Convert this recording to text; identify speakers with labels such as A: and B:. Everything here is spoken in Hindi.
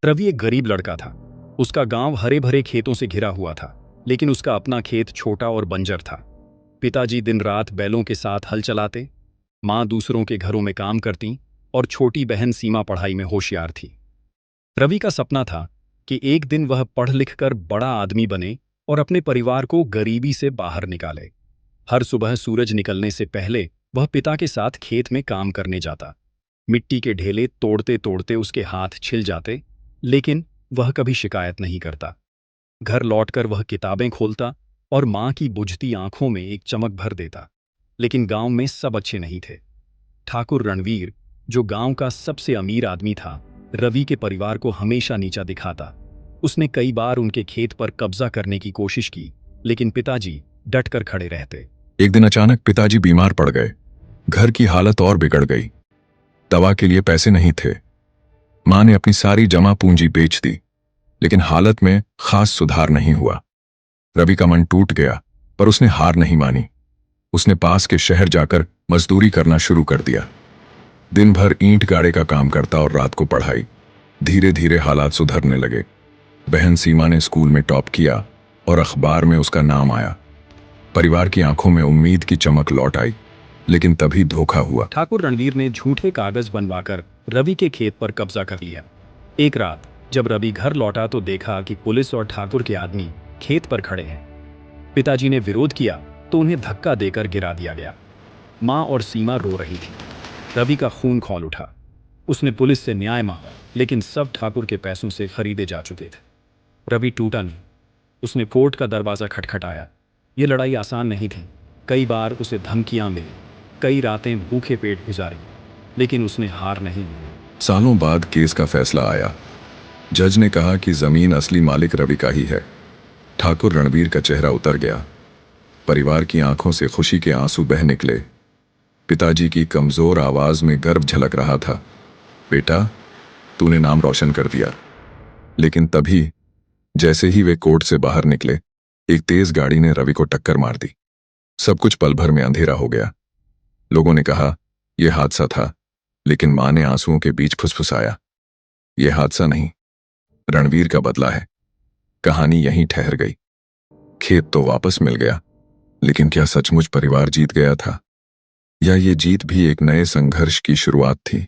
A: रवि एक गरीब लड़का था। उसका गांव हरे भरे खेतों से घिरा हुआ था, लेकिन उसका अपना खेत छोटा और बंजर था। पिताजी दिन रात बैलों के साथ हल चलाते, माँ दूसरों के घरों में काम करती और छोटी बहन सीमा पढ़ाई में होशियार थी। रवि का सपना था कि एक दिन वह पढ़ लिख कर बड़ा आदमी बने और अपने परिवार को गरीबी से बाहर निकाले। हर सुबह सूरज निकलने से पहले वह पिता के साथ खेत में काम करने जाता। मिट्टी के ढेले तोड़ते तोड़ते उसके हाथ छिल जाते, लेकिन वह कभी शिकायत नहीं करता। घर लौटकर वह किताबें खोलता और माँ की बुझती आंखों में एक चमक भर देता। लेकिन गांव में सब अच्छे नहीं थे। ठाकुर रणवीर, जो गांव का सबसे अमीर आदमी था, रवि के परिवार को हमेशा नीचा दिखाता। उसने कई बार उनके खेत पर कब्जा करने की कोशिश की, लेकिन पिताजी डटकर खड़े रहते।
B: एक दिन अचानक पिताजी बीमार पड़ गए। घर की हालत और बिगड़ गई। दवा के लिए पैसे नहीं थे। मां ने अपनी सारी जमा पूंजी बेच दी, लेकिन हालत में खास सुधार नहीं हुआ। रवि का मन टूट गया, पर उसने हार नहीं मानी। उसने पास के शहर जाकर मजदूरी करना शुरू कर दिया। दिन भर ईंट गाड़े का काम करता और रात को पढ़ाई। धीरे धीरे हालात सुधरने लगे। बहन सीमा ने स्कूल में टॉप किया और अखबार में उसका नाम आया। परिवार की आंखों में उम्मीद की चमक लौट आई, लेकिन तभी धोखा हुआ।
A: ठाकुर रणवीर ने झूठे कागज बनवाकर रवि के खेत पर कब्जा कर लिया। एक रात जब रवि घर लौटा तो देखा कि पुलिस और ठाकुर के आदमी खेत पर खड़े हैं। पिताजी ने विरोध किया तो उन्हें धक्का देकर गिरा दिया गया। माँ और सीमा रो रही थी। रवि का खून खौल उठा। उसने पुलिस से न्याय मांगा, लेकिन सब ठाकुर के पैसों से खरीदे जा चुके थे। रवि टूटा नहीं। उसने कोर्ट का दरवाजा खटखटाया। ये लड़ाई आसान नहीं थी। कई बार उसे धमकियां मिली, कई रातें भूखे पेट गुजारी, लेकिन उसने हार नहीं मानी।
B: सालों बाद केस का फैसला आया। जज ने कहा कि जमीन असली मालिक रवि का ही है। ठाकुर रणवीर का चेहरा उतर गया। परिवार की आंखों से खुशी के आंसू बह निकले। पिताजी की कमजोर आवाज में गर्व झलक रहा था। बेटा, तूने नाम रोशन कर दिया। लेकिन तभी, जैसे ही वे कोर्ट से बाहर निकले, एक तेज गाड़ी ने रवि को टक्कर मार दी। सब कुछ पल भर में अंधेरा हो गया। लोगों ने कहा यह हादसा था, लेकिन मां ने आंसुओं के बीच फुसफुसाया, यह हादसा नहीं, रणवीर का बदला है। कहानी यहीं ठहर गई। खेत तो वापस मिल गया, लेकिन क्या सचमुच परिवार जीत गया था, या ये जीत भी एक नए संघर्ष की शुरुआत थी?